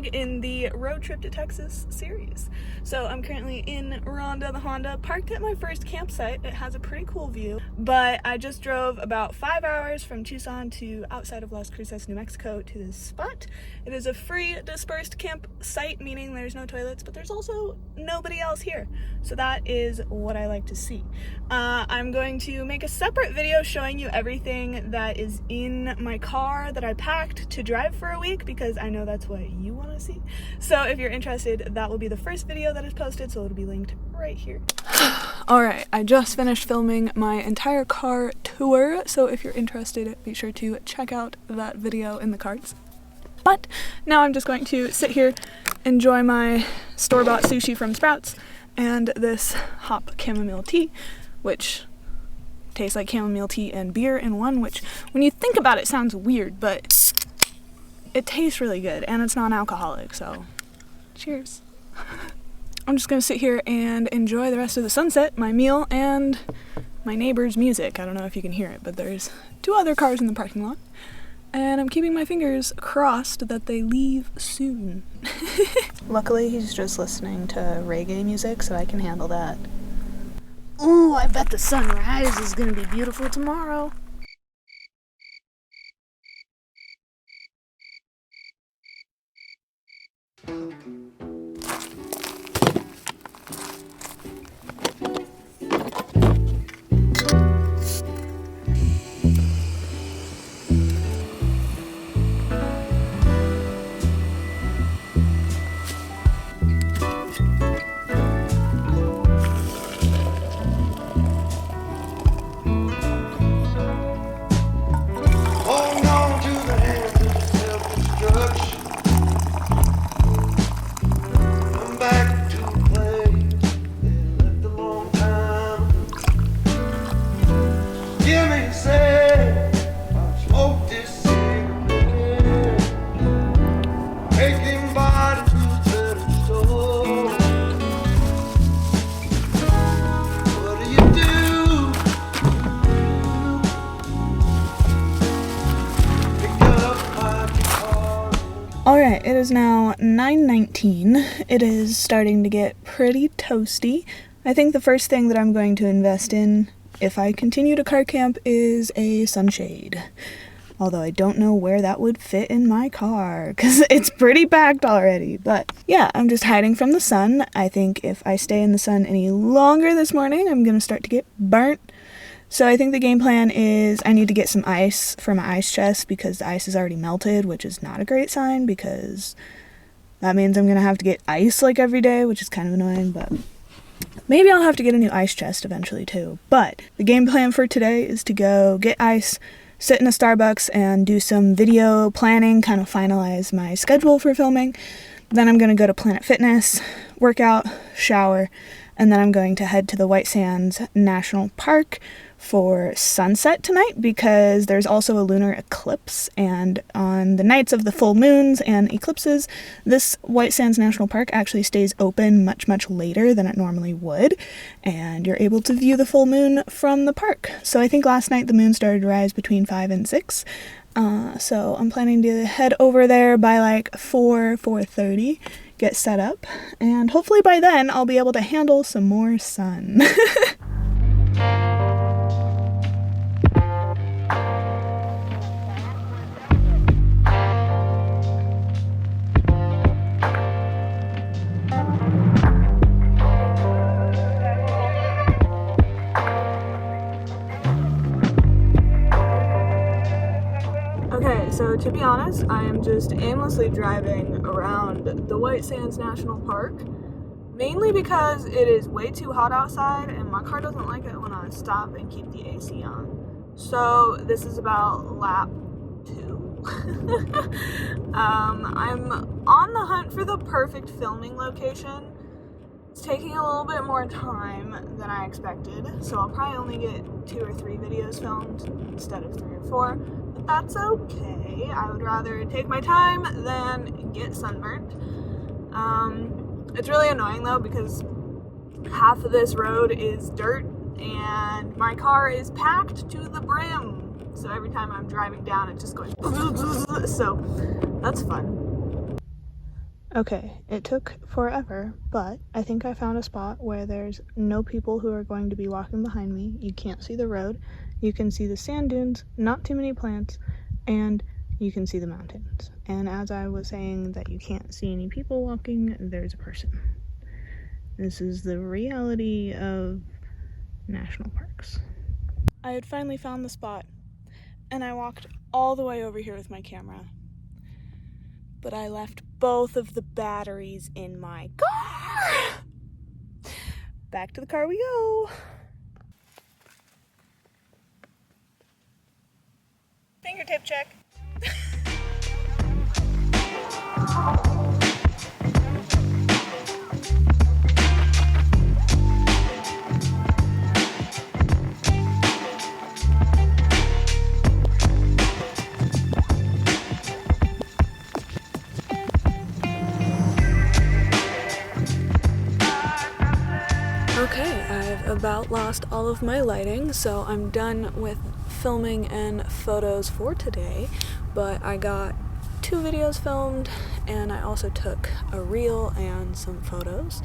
vlog in the road trip to Texas series. So I'm currently in Rhonda the Honda, parked at my first campsite. It has a pretty cool view, but I just drove about 5 hours from Tucson to outside of Las Cruces, New Mexico to this spot. It is a free dispersed campsite, meaning there's no toilets, but there's also nobody else here. So that is what I like to see. I'm going to make a separate video showing you everything that is in my car that I packed to drive for a week, because I know that's what you want to see. So if you're interested, that will be the first video that is posted, so it'll be linked right here. Alright, I just finished filming my entire car tour, so if you're interested, be sure to check out that video in the cards. But now I'm just going to sit here, enjoy my store-bought sushi from Sprouts, and this hop chamomile tea, which tastes like chamomile tea and beer in one, which when you think about it sounds weird, but it tastes really good and it's non-alcoholic, so cheers. I'm just gonna sit here and enjoy the rest of the sunset, my meal, and my neighbor's music. I don't know if you can hear it, but there's 2 other cars in the parking lot, and I'm keeping my fingers crossed that they leave soon. Luckily, he's just listening to reggae music, so I can handle that. Ooh, I bet the sunrise is gonna be beautiful tomorrow. Alright, it is now 9:19. It is starting to get pretty toasty. I think the first thing that I'm going to invest in, if I continue to car camp, is a sunshade. Although I don't know where that would fit in my car, because it's pretty packed already. But yeah, I'm just hiding from the sun. I think if I stay in the sun any longer this morning, I'm going to start to get burnt. So I think the game plan is I need to get some ice for my ice chest, because the ice is already melted, which is not a great sign, because that means I'm going to have to get ice like every day, which is kind of annoying, but maybe I'll have to get a new ice chest eventually too. But the game plan for today is to go get ice, sit in a Starbucks, and do some video planning, kind of finalize my schedule for filming. Then I'm going to go to Planet Fitness, work out, shower, and then I'm going to head to the White Sands National Park for sunset tonight, because there's also a lunar eclipse, and on the nights of the full moons and eclipses, this White Sands National Park actually stays open much later than it normally would, and you're able to view the full moon from the park. So I think last night the moon started to rise between 5 and 6, so I'm planning to head over there by like 4:30, get set up, and hopefully by then I'll be able to handle some more sun. Okay, so to be honest, I am just aimlessly driving around the White Sands National Park, mainly because it is way too hot outside and my car doesn't like it when I stop and keep the AC on. So this is about lap 2. I'm on the hunt for the perfect filming location. It's taking a little bit more time than I expected, so I'll probably only get 2 or 3 videos filmed instead of 3 or 4. That's okay. I would rather take my time than get sunburnt. It's really annoying though, because half of this road is dirt and my car is packed to the brim. So every time I'm driving down, it just goes so that's fun. Okay, it took forever, but I think I found a spot where there's no people who are going to be walking behind me. You can't see the road. You can see the sand dunes, not too many plants, and you can see the mountains. And as I was saying that you can't see any people walking, there's a person. This is the reality of national parks. I had finally found the spot, and I walked all the way over here with my camera. But I left both of the batteries in my car. Back to the car we go. Fingertip check. Okay, I've about lost all of my lighting, so I'm done with filming and photos for today, but I got 2 videos filmed and I also took a reel and some photos,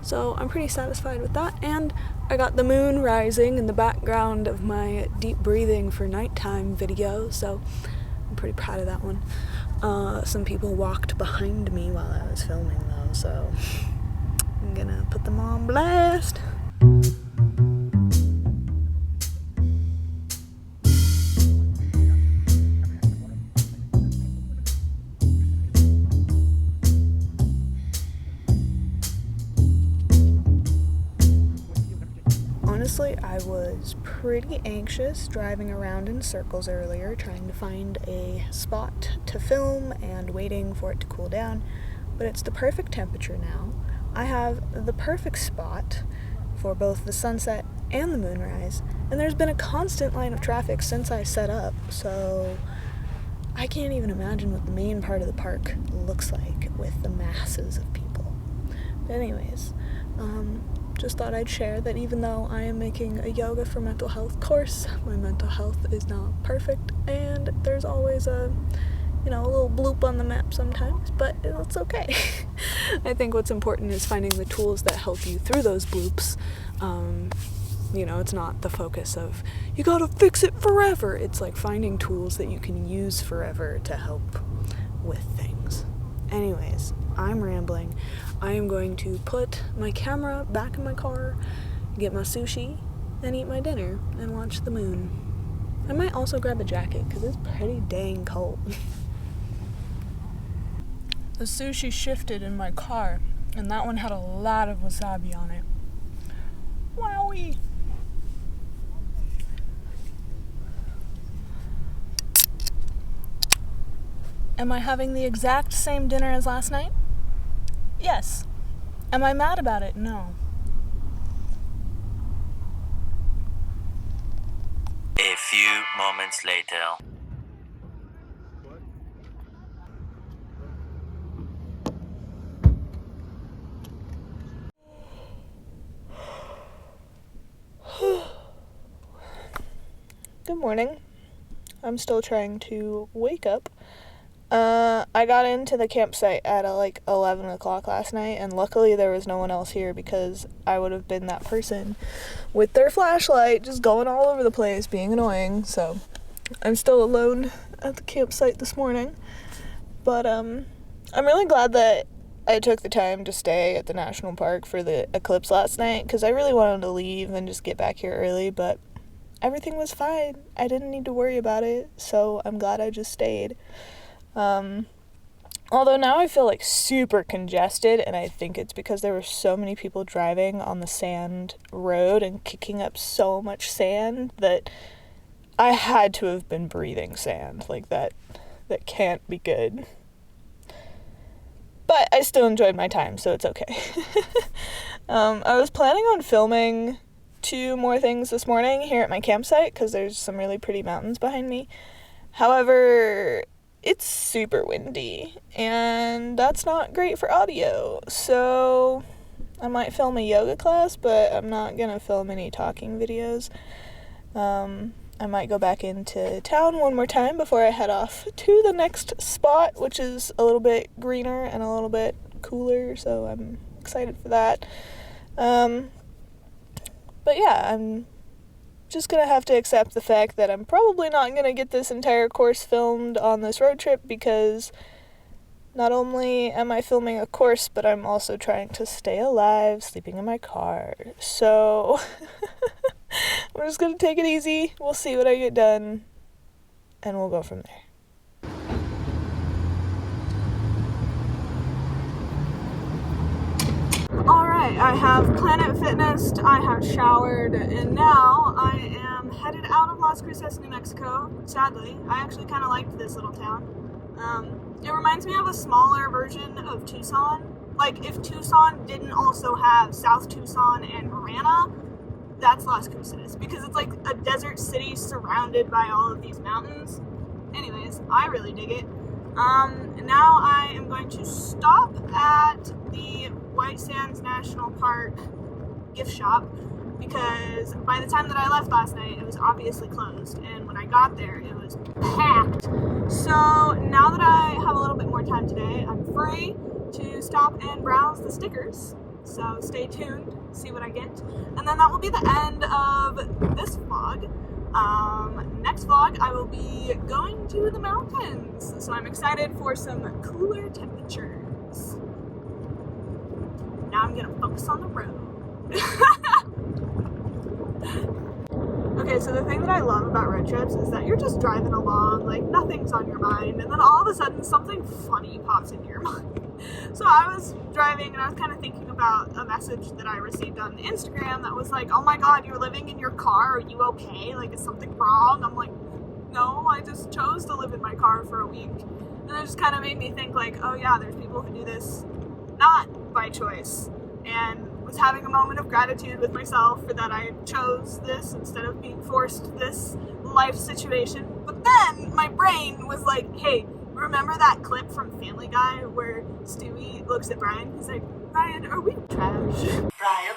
so I'm pretty satisfied with that. And I got the moon rising in the background of my deep breathing for nighttime video, so I'm pretty proud of that one. Some people walked behind me while I was filming though, so I'm gonna put them on blast. Honestly, I was pretty anxious driving around in circles earlier, trying to find a spot to film and waiting for it to cool down, but it's the perfect temperature now. I have the perfect spot for both the sunset and the moonrise, and there's been a constant line of traffic since I set up, so I can't even imagine what the main part of the park looks like with the masses of people. But anyways, just thought I'd share that even though I am making a yoga for mental health course, my mental health is not perfect, and there's always a little bloop on the map sometimes, but it's okay. I think what's important is finding the tools that help you through those bloops. It's not the focus of, you gotta fix it forever. It's like finding tools that you can use forever to help with things. Anyways, I'm rambling. I am going to put my camera back in my car, get my sushi, and eat my dinner, and watch the moon. I might also grab a jacket, because it's pretty dang cold. The sushi shifted in my car, and that one had a lot of wasabi on it. Wowie! Am I having the exact same dinner as last night? Yes. Am I mad about it? No. A few moments later. Good morning. I'm still trying to wake up. I got into the campsite at 11 o'clock last night, and luckily there was no one else here, because I would have been that person with their flashlight just going all over the place, being annoying. So I'm still alone at the campsite this morning, but I'm really glad that I took the time to stay at the national park for the eclipse last night, because I really wanted to leave and just get back here early, but everything was fine. I didn't need to worry about it, so I'm glad I just stayed. Although now I feel super congested, and I think it's because there were so many people driving on the sand road and kicking up so much sand that I had to have been breathing sand. That can't be good. But I still enjoyed my time, so it's okay. I was planning on filming 2 more things this morning here at my campsite, because there's some really pretty mountains behind me. However, it's super windy, and that's not great for audio, so I might film a yoga class, but I'm not gonna film any talking videos. I might go back into town one more time before I head off to the next spot, which is a little bit greener and a little bit cooler, so I'm excited for that. But yeah, I'm just gonna have to accept the fact that I'm probably not gonna get this entire course filmed on this road trip, because not only am I filming a course, but I'm also trying to stay alive, sleeping in my car. So we're just gonna take it easy. We'll see what I get done, and we'll go from there. Alright, I have Planet Fitnessed, I have showered, and now I am headed out of Las Cruces, New Mexico. Sadly, I actually kind of liked this little town. It reminds me of a smaller version of Tucson. Like, if Tucson didn't also have South Tucson and Marana, that's Las Cruces, because it's like a desert city surrounded by all of these mountains. Anyways, I really dig it. Now I am going to stop at the White Sands National Park gift shop, because by the time that I left last night, it was obviously closed, and when I got there, it was packed. So now that I have a little bit more time today, I'm free to stop and browse the stickers. So stay tuned, see what I get. And then that will be the end of this vlog. Next vlog, I will be going to the mountains. So I'm excited for some cooler temperatures. Now I'm gonna focus on the road. Okay, so the thing that I love about road trips is that you're just driving along, like nothing's on your mind, and then all of a sudden something funny pops into your mind. So I was driving and I was kind of thinking about a message that I received on Instagram that was like, oh my god, you're living in your car, are you okay? Like, is something wrong? I'm like, no, I just chose to live in my car for a week. And it just kind of made me think like, oh yeah, there's people who do this not by choice, and was having a moment of gratitude with myself for that I chose this instead of being forced this life situation. But then my brain was like, hey, remember that clip from Family Guy where Stewie looks at Brian? He's like, Brian, are we trash? Brian,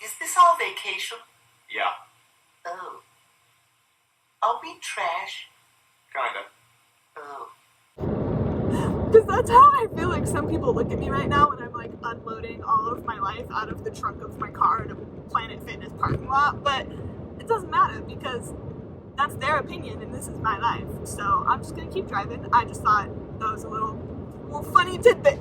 is this our vacation? Yeah, Oh. Are we trash? kinda. Oh. Because that's how I feel like some people look at me right now when I'm like unloading all of my life out of the trunk of my car in a Planet Fitness parking lot. But it doesn't matter, because that's their opinion and this is my life. So I'm just gonna keep driving. I just thought that was a little funny tidbit.